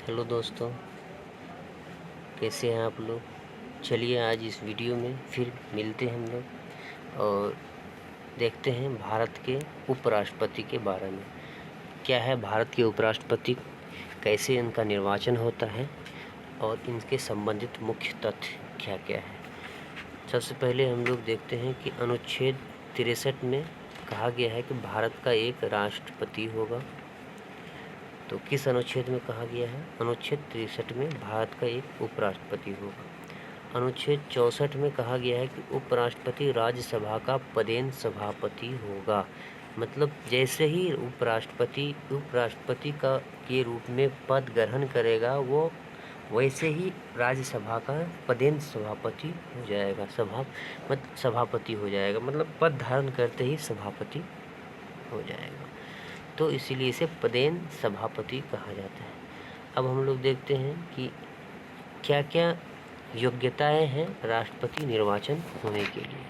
Hello दोस्तों, कैसे हैं आप लोग। चलिए आज इस वीडियो में फिर मिलते हैं हम लोग और देखते हैं भारत के उपराष्ट्रपति के बारे में। क्या है भारत के उपराष्ट्रपति, कैसे इनका निर्वाचन होता है और इनके संबंधित मुख्य तथ्य क्या क्या है। सबसे पहले हम लोग देखते हैं कि अनुच्छेद 63 में कहा गया है कि भारत का एक राष्ट्रपति होगा। तो किस अनुच्छेद में कहा गया है? अनुच्छेद 63 में भारत का एक उपराष्ट्रपति होगा। अनुच्छेद 64 में कहा गया है कि उपराष्ट्रपति राज्यसभा का पदेन सभापति होगा। मतलब जैसे ही उपराष्ट्रपति का के रूप में पद ग्रहण करेगा वो वैसे ही राज्यसभा का पदेन सभापति हो जाएगा। सभापति हो जाएगा, मतलब पद धारण करते ही सभापति हो जाएगा। तो इसीलिए इसे पदेन सभापति कहा जाता है। अब हम लोग देखते हैं कि क्या क्या योग्यताएं हैं राष्ट्रपति निर्वाचन होने के लिए।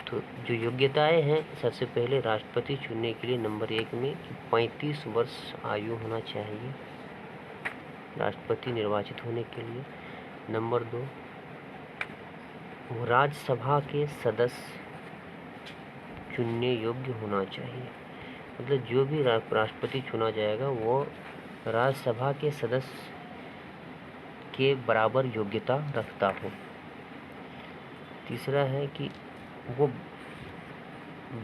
तो जो योग्यताएं हैं, सबसे पहले राष्ट्रपति चुनने के लिए नंबर 1 में 35 वर्ष आयु होना चाहिए राष्ट्रपति निर्वाचित होने के लिए। नंबर 2, राज्यसभा के सदस्य चुनने योग्य होना चाहिए। मतलब जो भी राष्ट्रपति चुना जाएगा वो राज्यसभा के सदस्य के बराबर योग्यता रखता हो। तीसरा है कि वो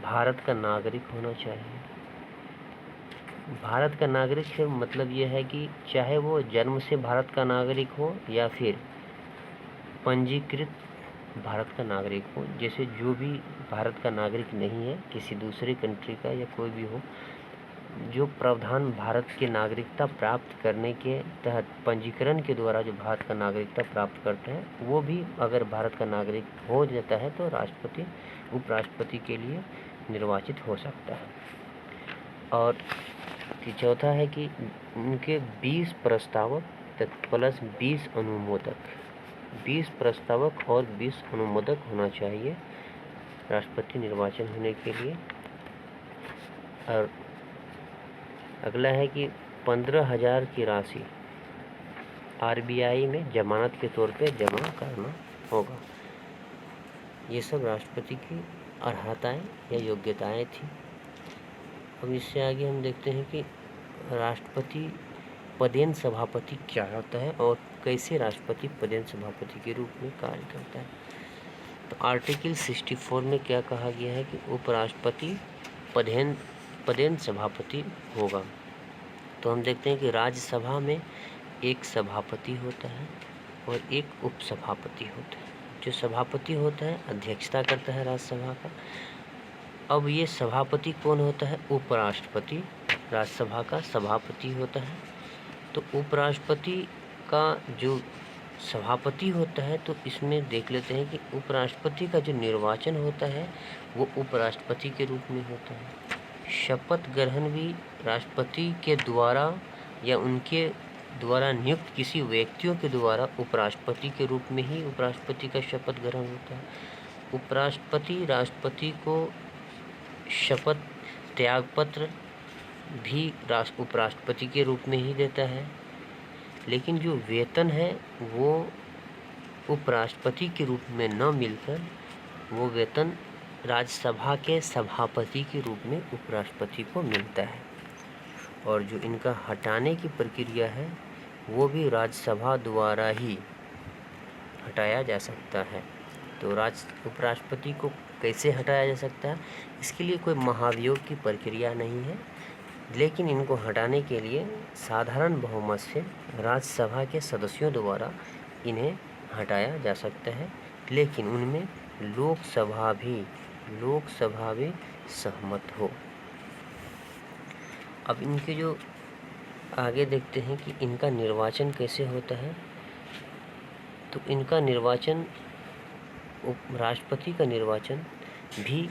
भारत का नागरिक होना चाहिए। भारत का नागरिक से मतलब ये है कि चाहे वो जन्म से भारत का नागरिक हो या फिर पंजीकृत भारत का नागरिक हो। जैसे जो भी भारत का नागरिक नहीं है, किसी दूसरे कंट्री का या कोई भी हो, जो प्रावधान भारत के नागरिकता प्राप्त करने के तहत पंजीकरण के द्वारा जो भारत का नागरिकता प्राप्त करते हैं, वो भी अगर भारत का नागरिक हो जाता है तो राष्ट्रपति उपराष्ट्रपति के लिए निर्वाचित हो सकता है। और चौथा है कि उनके 20 प्रस्तावक प्लस 20 अनुमोदक, 20 प्रस्तावक और 20 अनुमोदक होना चाहिए राष्ट्रपति निर्वाचन होने के लिए। और अगला है कि 15,000 की राशि RBI में जमानत के तौर पे जमा करना होगा। ये सब राष्ट्रपति की अर्हताएं या योग्यताएं थी। अब इससे आगे हम देखते हैं कि राष्ट्रपति पदेन सभापति क्या होता है और कैसे राष्ट्रपति पदेन सभापति के रूप में कार्य करता है। तो आर्टिकल 64 में क्या कहा गया है कि उपराष्ट्रपति पदेन सभापति होगा। तो हम देखते हैं कि राज्यसभा में एक सभापति होता है और एक उपसभापति होता है। जो सभापति होता है अध्यक्षता करता है राज्यसभा का। अब ये सभापति कौन होता है? उपराष्ट्रपति राज्यसभा का सभापति होता है। तो उपराष्ट्रपति का जो सभापति होता है, तो इसमें देख लेते हैं कि उपराष्ट्रपति का जो निर्वाचन होता है वो उपराष्ट्रपति के रूप में होता है। शपथ ग्रहण भी राष्ट्रपति के द्वारा या उनके द्वारा नियुक्त किसी व्यक्तियों के द्वारा उपराष्ट्रपति के रूप में ही उपराष्ट्रपति का शपथ ग्रहण होता है। उपराष्ट्रपति राष्ट्रपति को शपथ त्यागपत्र भी उपराष्ट्रपति के रूप में ही देता है, लेकिन जो वेतन है वो उपराष्ट्रपति के रूप में न मिलकर वो वेतन राज्यसभा के सभापति के रूप में उपराष्ट्रपति को मिलता है। और जो इनका हटाने की प्रक्रिया है वो भी राज्यसभा द्वारा ही हटाया जा सकता है। तो उपराष्ट्रपति को कैसे हटाया जा सकता है? इसके लिए कोई महाभियोग की प्रक्रिया नहीं है, लेकिन इनको हटाने के लिए साधारण बहुमत से राज्यसभा के सदस्यों द्वारा इन्हें हटाया जा सकता है, लेकिन उनमें लोकसभा भी सहमत हो। अब इनके जो आगे देखते हैं कि इनका निर्वाचन कैसे होता है। तो इनका निर्वाचन, राष्ट्रपति का निर्वाचन भी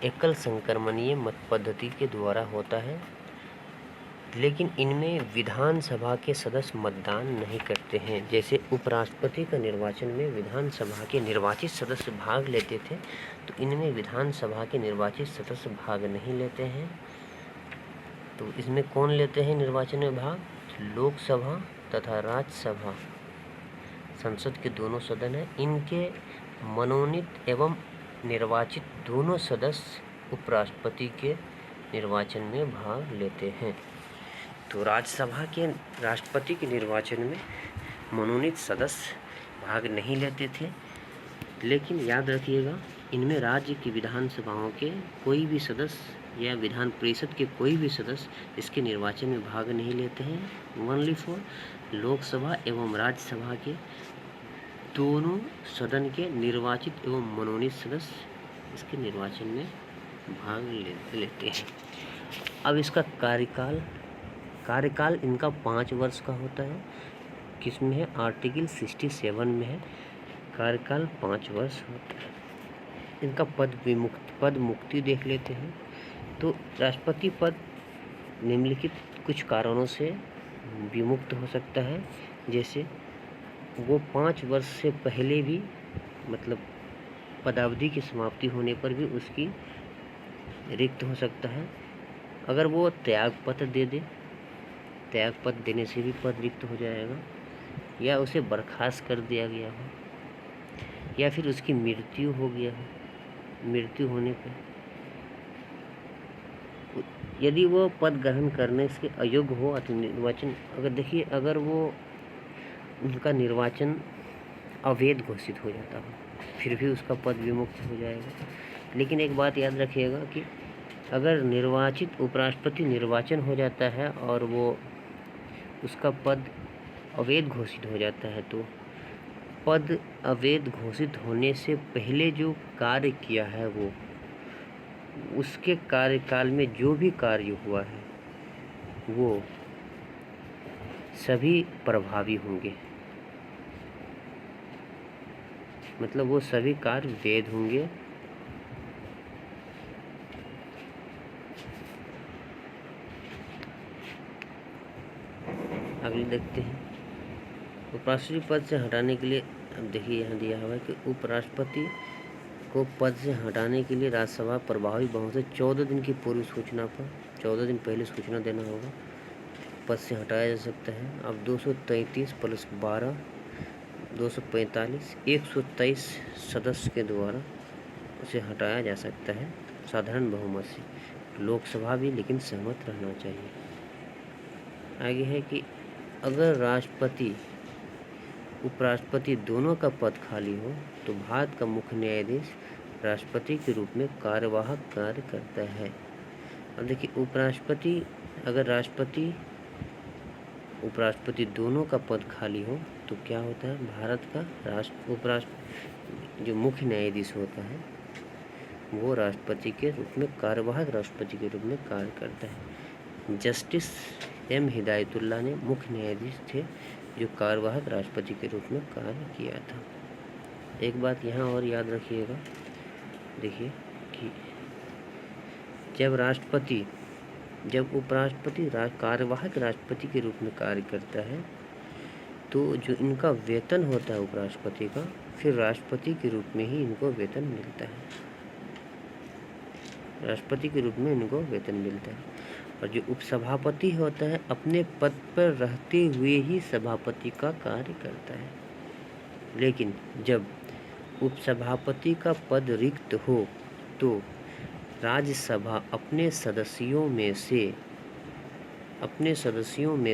एकल संक्रमणीय मत पद्धति के द्वारा होता है, लेकिन इनमें विधानसभा के सदस्य मतदान नहीं करते हैं। जैसे उपराष्ट्रपति का निर्वाचन में विधानसभा के निर्वाचित सदस्य भाग लेते थे, तो इनमें विधानसभा के निर्वाचित सदस्य भाग नहीं लेते हैं। तो इसमें कौन लेते हैं निर्वाचन में भाग? लोकसभा तथा राज्यसभा संसद के दोनों सदन हैं, इनके मनोनीत एवं निर्वाचित दोनों सदस्य उपराष्ट्रपति के निर्वाचन में भाग लेते हैं। तो राज्यसभा के राष्ट्रपति के निर्वाचन में मनोनीत सदस्य भाग नहीं लेते थे, लेकिन याद रखिएगा इनमें राज्य की विधानसभाओं के कोई भी सदस्य या विधान परिषद के कोई भी सदस्य इसके निर्वाचन में भाग नहीं लेते हैं। ओनली फॉर लोकसभा एवं राज्यसभा के दोनों सदन के निर्वाचित एवं मनोनीत सदस्य इसके निर्वाचन में भाग लेते हैं। अब इसका कार्यकाल इनका 5 वर्ष का होता है। किसमें है? आर्टिकल 67 में है, कार्यकाल 5 वर्ष होता है। इनका पद मुक्ति देख लेते हैं। तो राष्ट्रपति पद निम्नलिखित कुछ कारणों से विमुक्त हो सकता है, जैसे वो 5 वर्ष से पहले भी, मतलब पदावधि की समाप्ति होने पर भी उसकी रिक्त हो सकता है। अगर वो त्यागपत्र दे दे, त्यागपत्र देने से भी पद रिक्त हो जाएगा, या उसे बर्खास्त कर दिया गया हो, या फिर उसकी मृत्यु हो गया हो। मृत्यु होने पर यदि वो पद ग्रहण करने से अयोग्य हो अथवा निर्वाचन, अगर देखिए अगर वो उनका निर्वाचन अवैध घोषित हो जाता हो, फिर भी उसका पद विमुक्त हो जाएगा। लेकिन एक बात याद रखिएगा कि अगर निर्वाचित उपराष्ट्रपति निर्वाचन हो जाता है और वो उसका पद अवैध घोषित हो जाता है, तो पद अवैध घोषित होने से पहले जो कार्य किया है वो उसके कार्यकाल में जो भी कार्य हुआ है वो सभी प्रभावी होंगे, मतलब वो सभी कार्य वैध होंगे। अगले देखते हैं उपराष्ट्रपति पद से हटाने के लिए। अब देखिए यहाँ दिया हुआ है कि उपराष्ट्रपति को पद से हटाने के लिए राज्यसभा प्रभावी बहुमत से 14 दिन की पूर्व सूचना पर 14 दिन पहले सूचना देना होगा, पद से हटाया जा सकता है। अब 233 + 12 245 123 सदस्य के द्वारा उसे हटाया जा सकता है साधारण बहुमत से। लोकसभा भी लेकिन सहमत रहना चाहिए। आगे है कि अगर राष्ट्रपति उपराष्ट्रपति दोनों का पद खाली हो तो भारत का मुख्य न्यायाधीश राष्ट्रपति के रूप में कार्यवाहक कार्य करता है। अब देखिए अगर राष्ट्रपति उपराष्ट्रपति दोनों का पद खाली हो तो क्या होता है, भारत का जो मुख्य न्यायाधीश होता है वो राष्ट्रपति के रूप में कार्यवाहक राष्ट्रपति के रूप में कार्य करता है। Justice M. हिदायतुल्लाह ने मुख्य न्यायाधीश थे जो कार्यवाहक राष्ट्रपति के रूप में कार्य किया था। एक बात यहाँ और याद रखिएगा, देखिए कि जब उपराष्ट्रपति कार्यवाहक राष्ट्रपति के रूप में कार्य करता है तो जो इनका वेतन होता है उपराष्ट्रपति का, फिर राष्ट्रपति के रूप में ही इनको वेतन मिलता है, राष्ट्रपति के रूप में इनको वेतन मिलता है। और जो उपसभापति होता है अपने पद पर रहते हुए ही सभापति का कार्य करता है। लेकिन जब उपसभापति का पद रिक्त हो तो राज्यसभा अपने सदस्यों में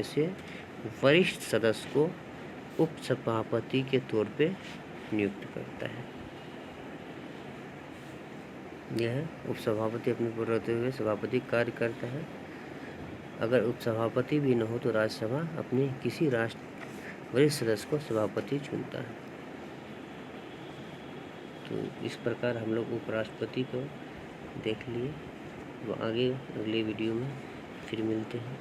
से वरिष्ठ सदस्य को उपसभापति के तौर पे नियुक्त करता है। यह उपसभापति अपने पद रहते हुए सभापति कार्य करता है। अगर उपसभापति भी न हो तो राज्यसभा अपने किसी वरिष्ठ सदस्य को सभापति चुनता है। तो इस प्रकार हम लोग उपराष्ट्रपति को देख लिए। वो आगे अगले वीडियो में फिर मिलते हैं।